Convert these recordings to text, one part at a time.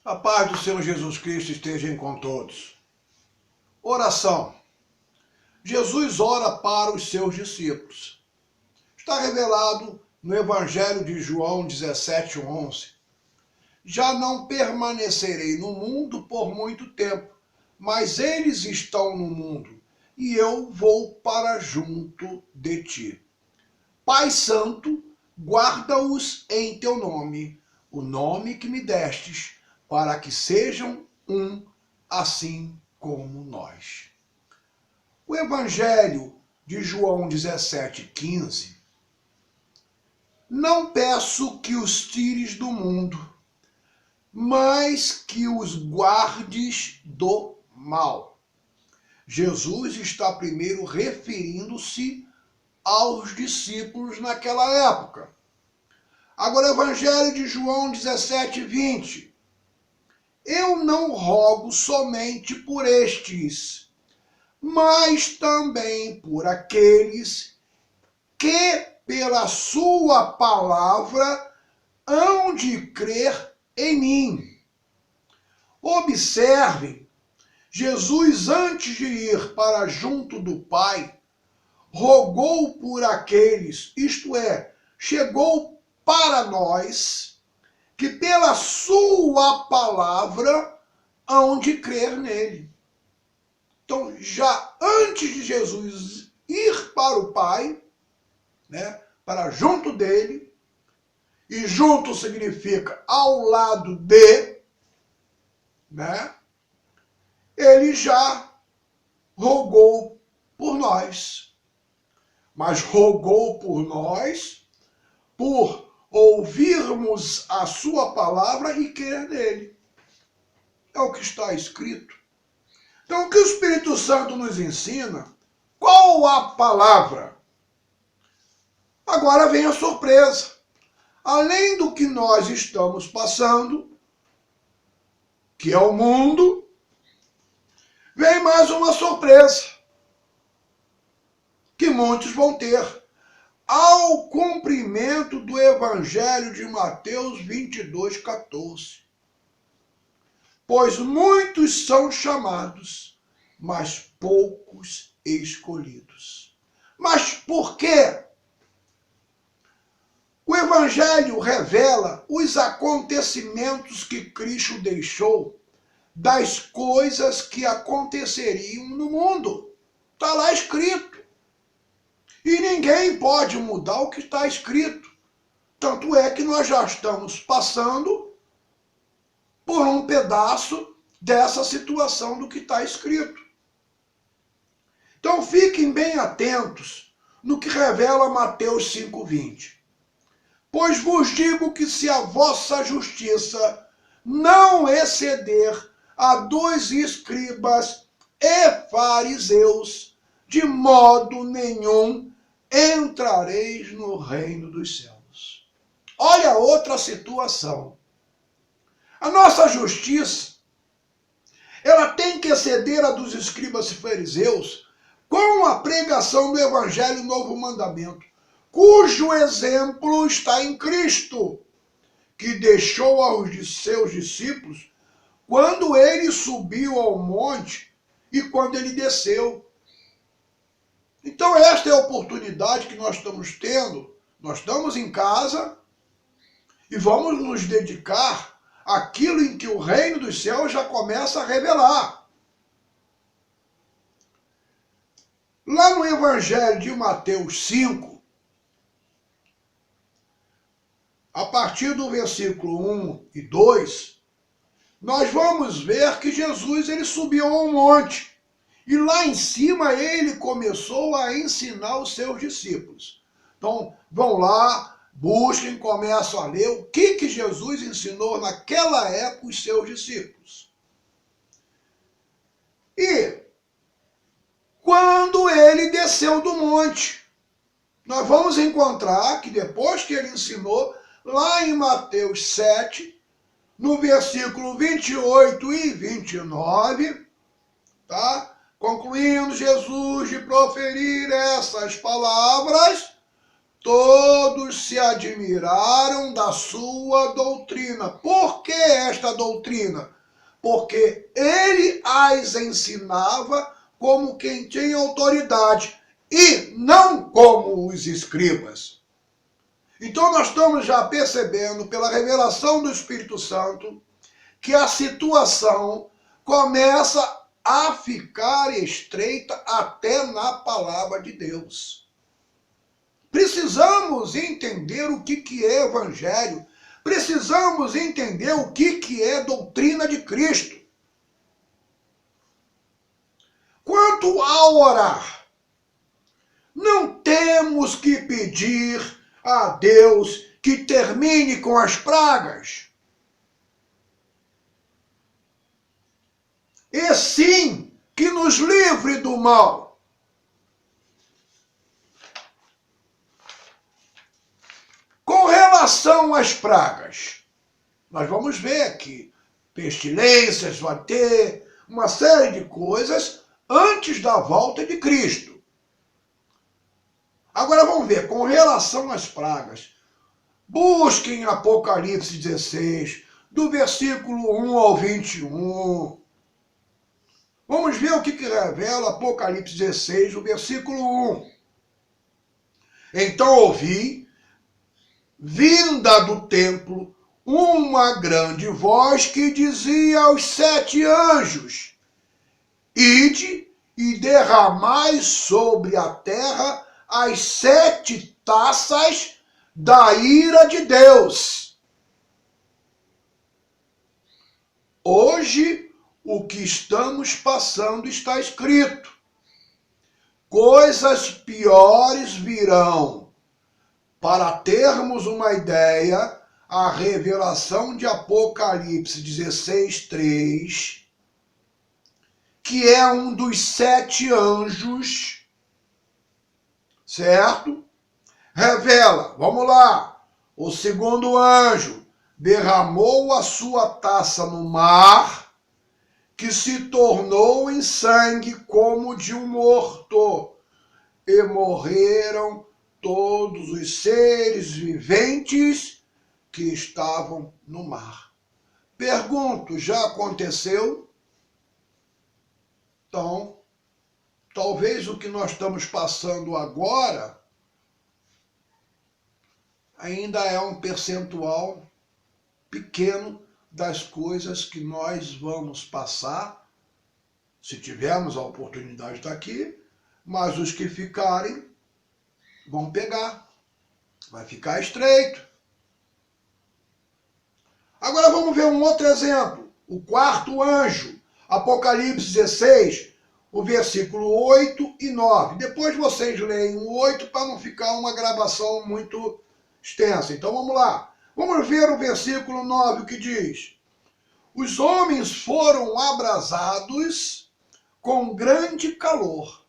A paz do Senhor Jesus Cristo esteja com todos. Oração. Jesus ora para os seus discípulos. Está revelado no Evangelho de João 17:11. Já não permanecerei no mundo por muito tempo, mas eles estão no mundo, e eu vou para junto de ti. Pai Santo, guarda-os em teu nome, o nome que me destes, para que sejam um, assim como nós. O Evangelho de João 17:15. Não peço que os tires do mundo, mas que os guardes do mal. Jesus está primeiro referindo-se aos discípulos naquela época. Agora, o Evangelho de João 17:20. Eu não rogo somente por estes, mas também por aqueles que, pela sua palavra, hão de crer em mim. Observem, Jesus, antes de ir para junto do Pai, rogou por aqueles, isto é, chegou para nós, que pela sua palavra hão de crer nele. Então, já antes de Jesus ir para o Pai, para junto dele, e junto significa ao lado de, ele já rogou por nós. Mas rogou por nós por ouvirmos a sua palavra e crer nele. É o que está escrito. Então, o que o Espírito Santo nos ensina? Qual a palavra? Agora vem a surpresa. Além do que nós estamos passando, que é o mundo, vem mais uma surpresa, que muitos vão ter. Ao cumprimento do Evangelho de Mateus 22:14. Pois muitos são chamados, mas poucos escolhidos. Mas por quê? O Evangelho revela os acontecimentos que Cristo deixou, das coisas que aconteceriam no mundo. Está lá escrito. E ninguém pode mudar o que está escrito. Tanto é que nós já estamos passando por um pedaço dessa situação do que está escrito. Então fiquem bem atentos no que revela Mateus 5:20. Pois vos digo que se a vossa justiça não exceder a dos escribas e fariseus, de modo nenhum entrareis no reino dos céus. Olha outra situação. A nossa justiça, ela tem que exceder a dos escribas e fariseus com a pregação do Evangelho Novo Mandamento, cujo exemplo está em Cristo, que deixou aos seus discípulos quando ele subiu ao monte e quando ele desceu. Então esta é a oportunidade que nós estamos tendo. Nós estamos em casa e vamos nos dedicar àquilo em que o reino dos céus já começa a revelar. Lá no Evangelho de Mateus 5, a partir do versículo 1 e 2, nós vamos ver que Jesus ele subiu ao monte. E lá em cima ele começou a ensinar os seus discípulos. Então, vão lá, busquem, começam a ler o que Jesus ensinou naquela época os seus discípulos. E quando ele desceu do monte, nós vamos encontrar que depois que ele ensinou, lá em Mateus 7, no versículo 28 e 29, tá? Concluindo Jesus de proferir essas palavras, todos se admiraram da sua doutrina. Por que esta doutrina? Porque ele as ensinava como quem tinha autoridade e não como os escribas. Então nós estamos já percebendo, pela revelação do Espírito Santo, que a situação começa a ficar estreita até na palavra de Deus. Precisamos entender o que é evangelho. Precisamos entender o que é doutrina de Cristo. Quanto a orar, não temos que pedir a Deus que termine com as pragas. E sim, que nos livre do mal. Com relação às pragas, nós vamos ver que pestilências vai ter, uma série de coisas antes da volta de Cristo. Agora vamos ver, com relação às pragas, busquem Apocalipse 16, do versículo 1 ao 21. Vamos ver o que revela Apocalipse 16, o versículo 1. Então ouvi, vinda do templo, uma grande voz que dizia aos 7 anjos: ide e derramai sobre a terra as 7 taças da ira de Deus. Hoje, o que estamos passando está escrito. Coisas piores virão. Para termos uma ideia, a revelação de Apocalipse 16, 3, que é um dos 7 anjos, certo? Revela, vamos lá, o segundo anjo derramou a sua taça no mar, que se tornou em sangue como de um morto, e morreram todos os seres viventes que estavam no mar. Pergunto, já aconteceu? Então, talvez o que nós estamos passando agora ainda é um percentual pequeno das coisas que nós vamos passar, se tivermos a oportunidade de estar aqui, mas os que ficarem vão pegar, vai ficar estreito. Agora vamos ver um outro exemplo, o 4º anjo, Apocalipse 16, o versículo 8 e 9. Depois vocês leem o 8 para não ficar uma gravação muito extensa. Então vamos lá. Vamos ver o versículo 9, o que diz: os homens foram abrasados com grande calor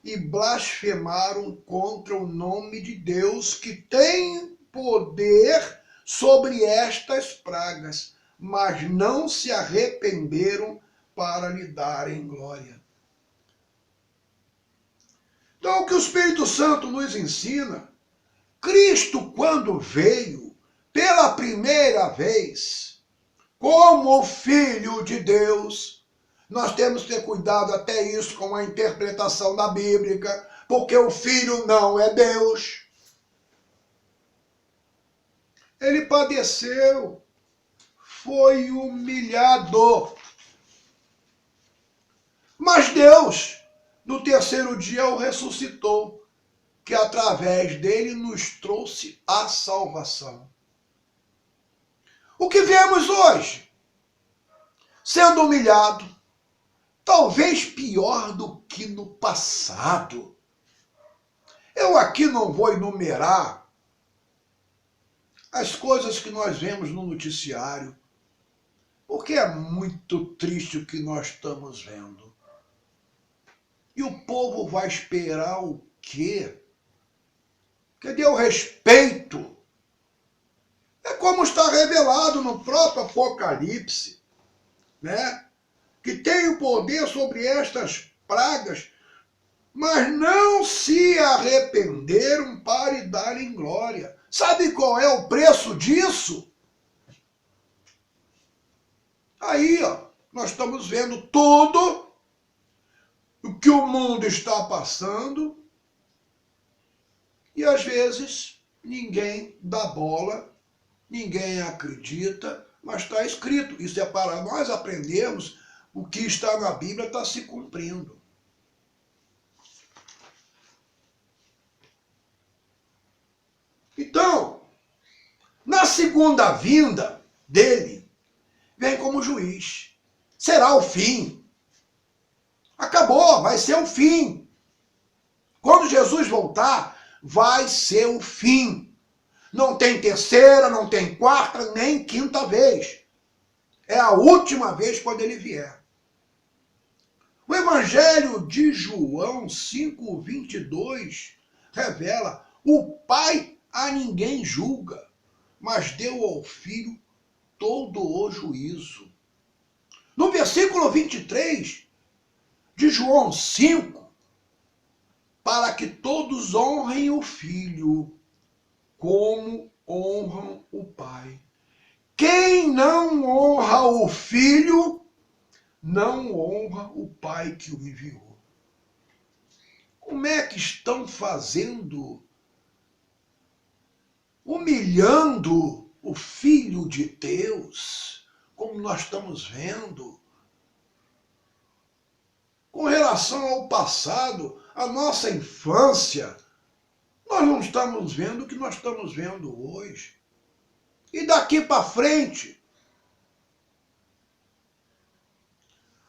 e blasfemaram contra o nome de Deus, que tem poder sobre estas pragas, mas não se arrependeram para lhe darem glória. Então, o que o Espírito Santo nos ensina, Cristo, quando veio pela primeira vez, como Filho de Deus, nós temos que ter cuidado até isso com a interpretação da Bíblia, porque o Filho não é Deus. Ele padeceu, foi humilhado. Mas Deus, no 3º dia, o ressuscitou, que através dele nos trouxe a salvação. O que vemos hoje? Sendo humilhado, talvez pior do que no passado. Eu aqui não vou enumerar as coisas que nós vemos no noticiário, porque é muito triste o que nós estamos vendo. E o povo vai esperar o quê? Cadê o respeito? É como está revelado no próprio Apocalipse, né? Que tem o poder sobre estas pragas, mas não se arrependeram para lhe darem glória. Sabe qual é o preço disso? Aí, ó, nós estamos vendo tudo o que o mundo está passando e às vezes ninguém dá bola, ninguém acredita, mas está escrito. Isso é para nós aprendermos o que está na Bíblia está se cumprindo. Então, na segunda vinda dele, vem como juiz. Será o fim. Acabou, vai ser o fim. Quando Jesus voltar, vai ser o fim. Não tem terceira, não tem quarta, nem quinta vez. É a última vez quando ele vier. O Evangelho de João 5:22 revela: o Pai a ninguém julga, mas deu ao Filho todo o juízo. No versículo 23 de João 5, para que todos honrem o Filho como honram o Pai. Quem não honra o Filho, não honra o Pai que o enviou. Como é que estão fazendo? Humilhando o Filho de Deus, como nós estamos vendo. Com relação ao passado, a nossa infância, nós não estamos vendo o que nós estamos vendo hoje. E daqui para frente?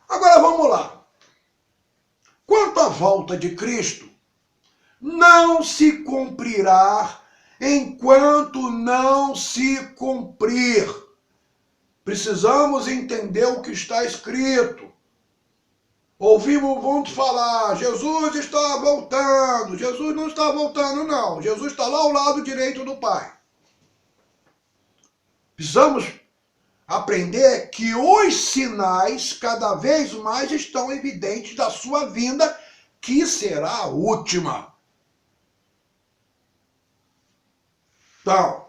Agora vamos lá. Quanto à volta de Cristo, não se cumprirá enquanto não se cumprir. Precisamos entender o que está escrito. Ouvimos muito falar, Jesus está voltando. Jesus não está voltando, não. Jesus está lá ao lado direito do Pai. Precisamos aprender que os sinais cada vez mais estão evidentes da sua vinda, que será a última. Então,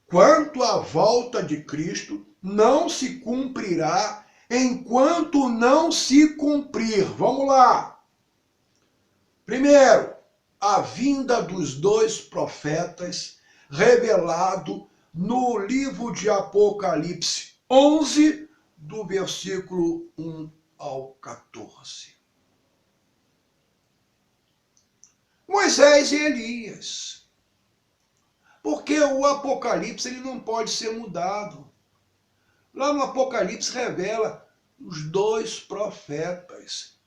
quanto à volta de Cristo, não se cumprirá enquanto não se cumprir. Vamos lá. Primeiro, a vinda dos dois profetas revelado no livro de Apocalipse 11, do versículo 1 ao 14. Moisés e Elias. Porque o Apocalipse ele não pode ser mudado. Lá no Apocalipse revela os dois profetas.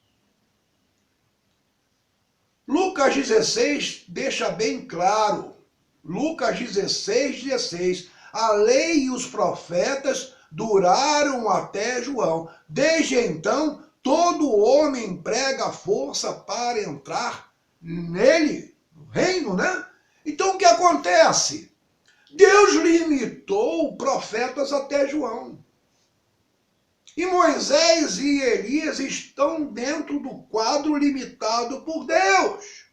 Lucas 16 deixa bem claro. Lucas 16:16. A lei e os profetas duraram até João. Desde então, todo homem emprega força para entrar nele, no reino, né? Então o que acontece? Deus limitou profetas até João. E Moisés e Elias estão dentro do quadro limitado por Deus.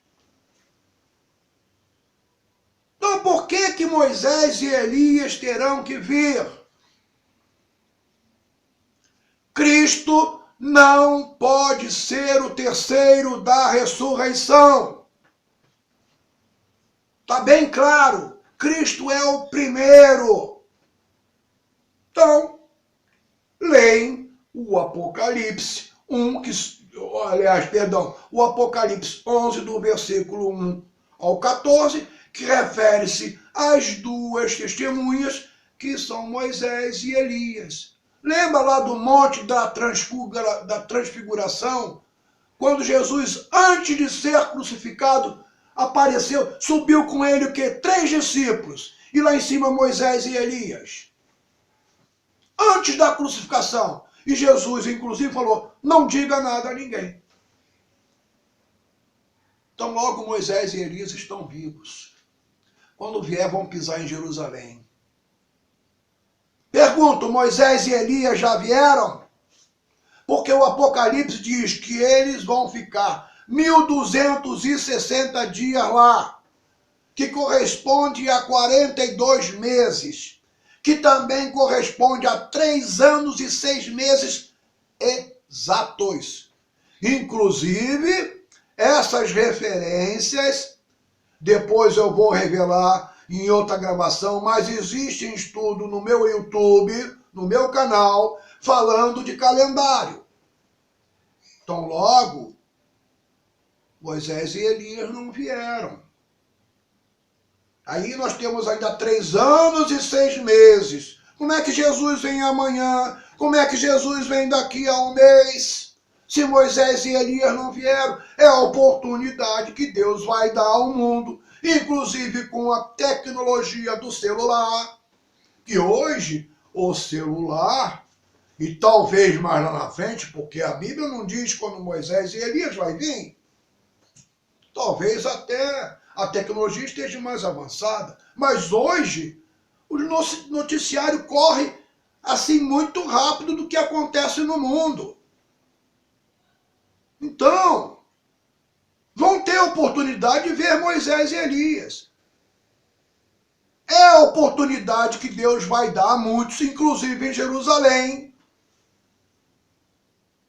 Então por que Moisés e Elias terão que vir? Cristo não pode ser o terceiro da ressurreição. Está bem claro, Cristo é o primeiro. Então, leem o Apocalipse 1, o Apocalipse 11, do versículo 1 ao 14, que refere-se às duas testemunhas, que são Moisés e Elias. Lembra lá do monte da transfiguração, quando Jesus, antes de ser crucificado, apareceu, subiu com ele o quê? 3 discípulos. E lá em cima Moisés e Elias. Antes da crucificação. E Jesus, inclusive, falou, não diga nada a ninguém. Então logo Moisés e Elias estão vivos. Quando vier, vão pisar em Jerusalém. Pergunto, Moisés e Elias já vieram? Porque o Apocalipse diz que eles vão ficar 1260 dias lá, que corresponde a 42 meses, que também corresponde a 3 anos e 6 meses exatos. Inclusive, essas referências, depois eu vou revelar em outra gravação, mas existe um estudo no meu YouTube, no meu canal, falando de calendário. Então, logo, Moisés e Elias não vieram. Aí nós temos ainda 3 anos e 6 meses. Como é que Jesus vem amanhã? Como é que Jesus vem daqui a um mês? Se Moisés e Elias não vieram, é a oportunidade que Deus vai dar ao mundo, inclusive com a tecnologia do celular, que hoje o celular, e talvez mais lá na frente, porque a Bíblia não diz quando Moisés e Elias vai vir, talvez até a tecnologia esteja mais avançada, mas hoje o nosso noticiário corre assim muito rápido do que acontece no mundo. Então, vão ter oportunidade de ver Moisés e Elias. É a oportunidade que Deus vai dar a muitos, inclusive em Jerusalém,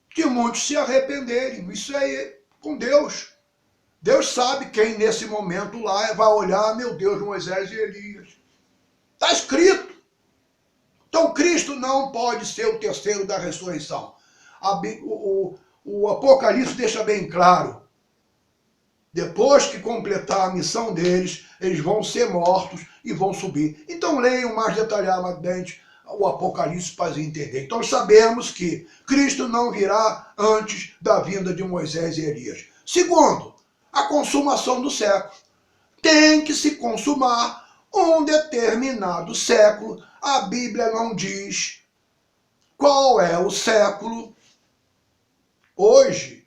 que muitos se arrependerem. Isso é com Deus. Deus sabe quem nesse momento lá vai olhar, meu Deus, Moisés e Elias. Está escrito. Então Cristo não pode ser o terceiro da ressurreição. O Apocalipse deixa bem claro. Depois que completar a missão deles, eles vão ser mortos e vão subir. Então leiam mais detalhadamente o Apocalipse para entender. Então sabemos que Cristo não virá antes da vinda de Moisés e Elias. Segundo, a consumação do século. Tem que se consumar um determinado século. A Bíblia não diz qual é o século. Hoje,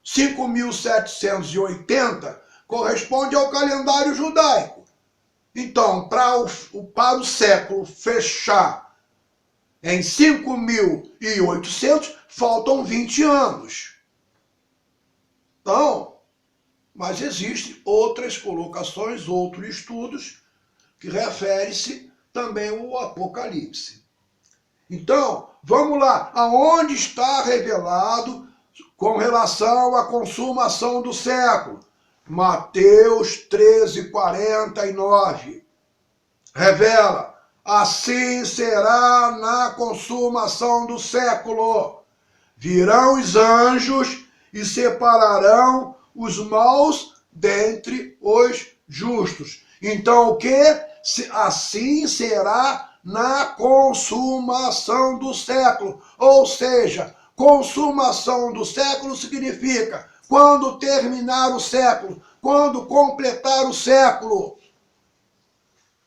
5.780 corresponde ao calendário judaico. Então, para o século fechar em 5.800, faltam 20 anos. Então, mas existem outras colocações, outros estudos que referem-se também ao Apocalipse. Então, vamos lá. Aonde está revelado com relação à consumação do século? Mateus 13:49. Revela: assim será na consumação do século. Virão os anjos e separarão os maus dentre os justos. Então o que? Assim será na consumação do século. Ou seja, consumação do século significa quando terminar o século, quando completar o século.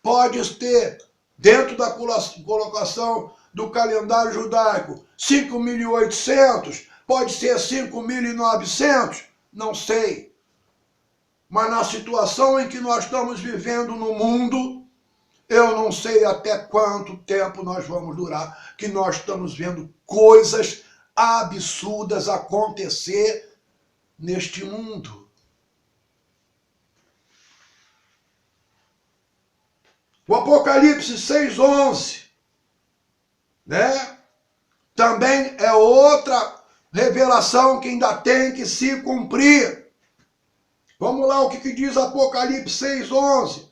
Pode ter, dentro da colocação do calendário judaico, 5.800, pode ser 5.900, não sei. Mas na situação em que nós estamos vivendo no mundo, eu não sei até quanto tempo nós vamos durar, que nós estamos vendo coisas absurdas acontecer neste mundo. O Apocalipse 6:11, né? Também é outra revelação que ainda tem que se cumprir. Vamos lá, o que diz Apocalipse 6:11?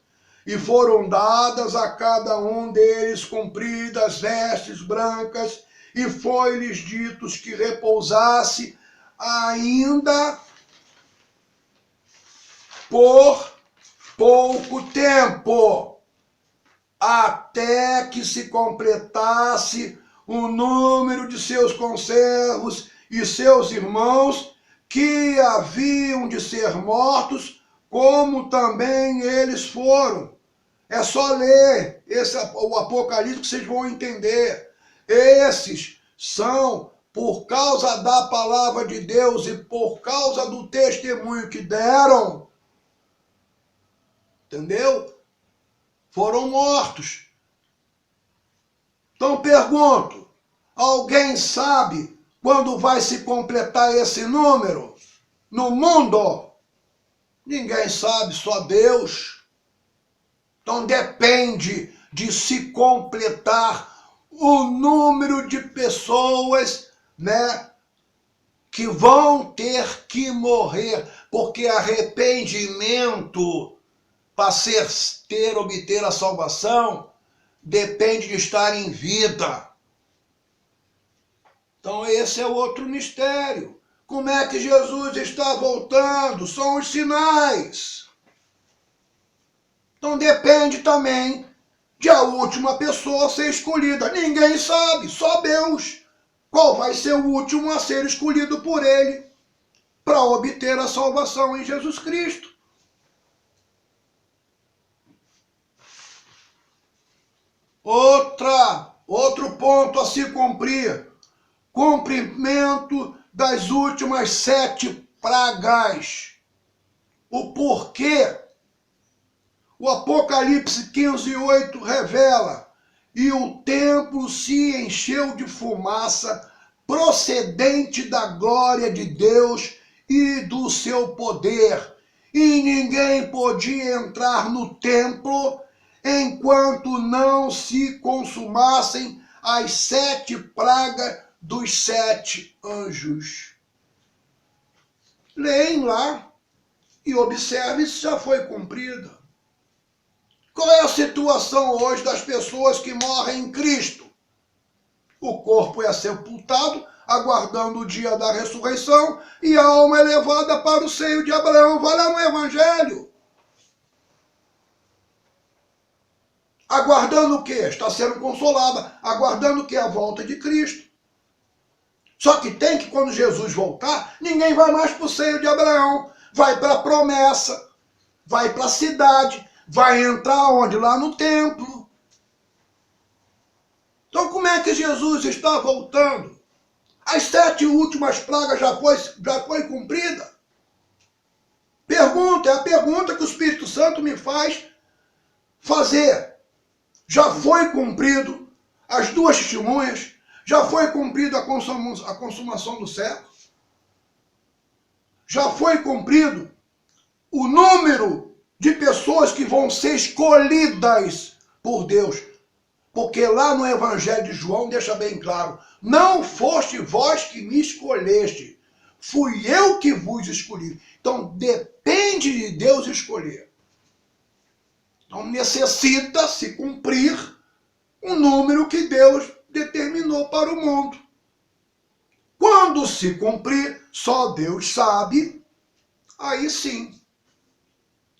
E foram dadas a cada um deles compridas vestes brancas, e foi-lhes dito que repousasse ainda por pouco tempo, até que se completasse o número de seus conservos e seus irmãos, que haviam de ser mortos, como também eles foram. É só ler o Apocalipse que vocês vão entender. Esses são, por causa da palavra de Deus e por causa do testemunho que deram, entendeu? Foram mortos. Então pergunto, alguém sabe quando vai se completar esse número no mundo? Ninguém sabe, só Deus. Então depende de se completar o número de pessoas, né, que vão ter que morrer, porque arrependimento para obter a salvação depende de estar em vida. Então esse é outro mistério. Como é que Jesus está voltando? São os sinais. Então depende também de a última pessoa ser escolhida. Ninguém sabe, só Deus. Qual vai ser o último a ser escolhido por ele para obter a salvação em Jesus Cristo? Outro ponto a se cumprir. Cumprimento das últimas 7 pragas. O porquê? O Apocalipse 15:8 revela: e o templo se encheu de fumaça procedente da glória de Deus e do seu poder, e ninguém podia entrar no templo enquanto não se consumassem as 7 pragas dos 7 anjos. Leem lá e observe se já foi cumprida. Qual é a situação hoje das pessoas que morrem em Cristo? O corpo é sepultado, aguardando o dia da ressurreição, e a alma é levada para o seio de Abraão. Vai lá no Evangelho. Aguardando o quê? Está sendo consolada. Aguardando o quê? A volta de Cristo. Só que tem que, quando Jesus voltar, ninguém vai mais para o seio de Abraão. Vai para a promessa, vai para a cidade, vai entrar onde? Lá no templo. Então como é que Jesus está voltando? As 7 últimas pragas já foi cumprida? É a pergunta que o Espírito Santo me faz fazer. Já foi cumprido as 2 testemunhas? Já foi cumprido a consumação do século? Já foi cumprido o número de pessoas que vão ser escolhidas por Deus? Porque lá no Evangelho de João deixa bem claro: não foste vós que me escolheste, fui eu que vos escolhi. Então depende de Deus escolher. Então necessita se cumprir o número que Deus determinou para o mundo. Quando se cumprir, só Deus sabe, aí sim.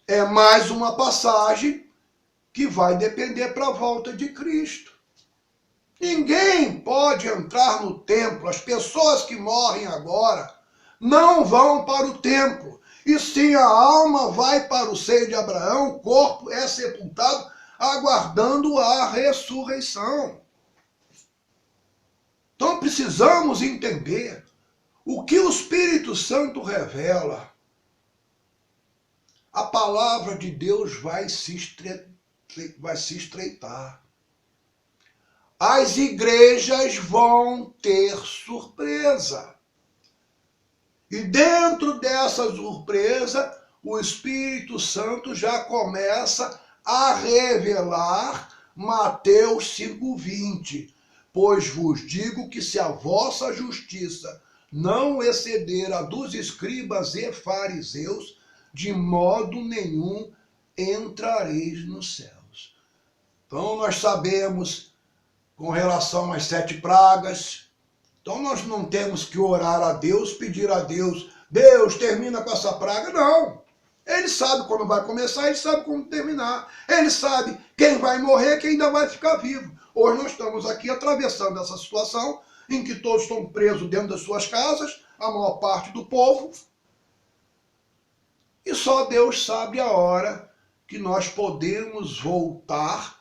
É mais uma passagem que vai depender para a volta de Cristo. Ninguém pode entrar no templo. As pessoas que morrem agora não vão para o templo. E sim, a alma vai para o seio de Abraão, o corpo é sepultado, aguardando a ressurreição. Então precisamos entender o que o Espírito Santo revela. A palavra de Deus vai se estreitar. As igrejas vão ter surpresa. E dentro dessa surpresa, o Espírito Santo já começa a revelar Mateus 5:20. Pois vos digo que se a vossa justiça não exceder a dos escribas e fariseus, de modo nenhum entrareis nos céus. Então nós sabemos com relação às 7 pragas. Então nós não temos que orar a Deus, pedir a Deus, Deus, termina com essa praga. Não. Ele sabe quando vai começar, ele sabe como terminar. Ele sabe quem vai morrer, quem ainda vai ficar vivo. Hoje nós estamos aqui atravessando essa situação em que todos estão presos dentro das suas casas, a maior parte do povo. E só Deus sabe a hora que nós podemos voltar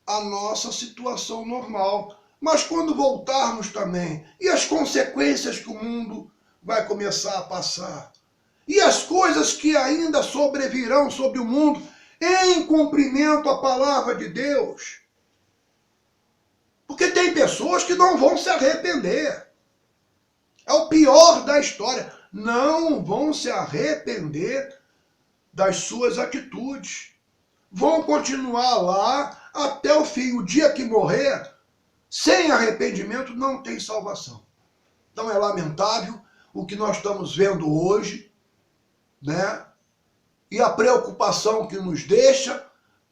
à nossa situação normal. Mas quando voltarmos também, e as consequências que o mundo vai começar a passar? E as coisas que ainda sobrevirão sobre o mundo em cumprimento à palavra de Deus? Porque tem pessoas que não vão se arrepender. É o pior da história. Não vão se arrepender das suas atitudes. Vão continuar lá até o fim. O dia que morrer, sem arrependimento, não tem salvação. Então é lamentável o que nós estamos vendo hoje, né? E a preocupação que nos deixa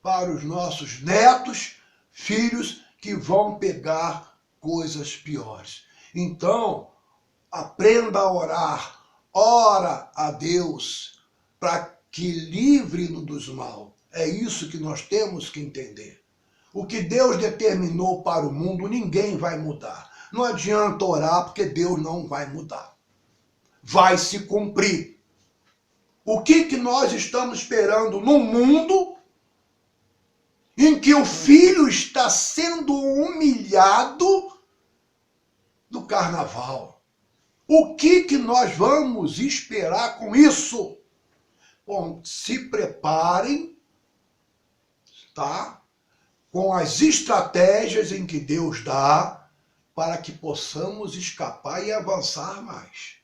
para os nossos netos, filhos que vão pegar coisas piores. Então, aprenda a orar, ora a Deus para que livre-nos dos mal. É isso que nós temos que entender. O que Deus determinou para o mundo, ninguém vai mudar. Não adianta orar, porque Deus não vai mudar. Vai se cumprir. O que nós estamos esperando no mundo em que o filho está sendo humilhado no carnaval? O que nós vamos esperar com isso? Bom, se preparem, tá? Com as estratégias em que Deus dá para que possamos escapar e avançar mais.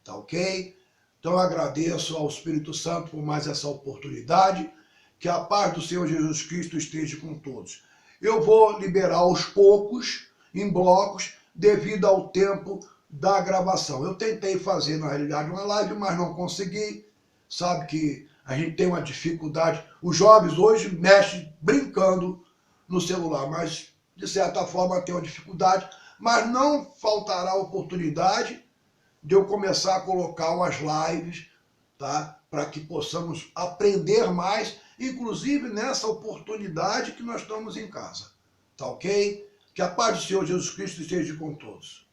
Tá ok? Então eu agradeço ao Espírito Santo por mais essa oportunidade. Que a paz do Senhor Jesus Cristo esteja com todos. Eu vou liberar aos poucos, em blocos, devido ao tempo da gravação. Eu tentei fazer, na realidade, uma live, mas não consegui. Sabe que a gente tem uma dificuldade. Os jovens hoje mexem brincando no celular, mas de certa forma tem uma dificuldade. Mas não faltará oportunidade de eu começar a colocar umas lives, tá? Para que possamos aprender mais, inclusive nessa oportunidade que nós estamos em casa. Tá ok? Que a paz do Senhor Jesus Cristo esteja com todos.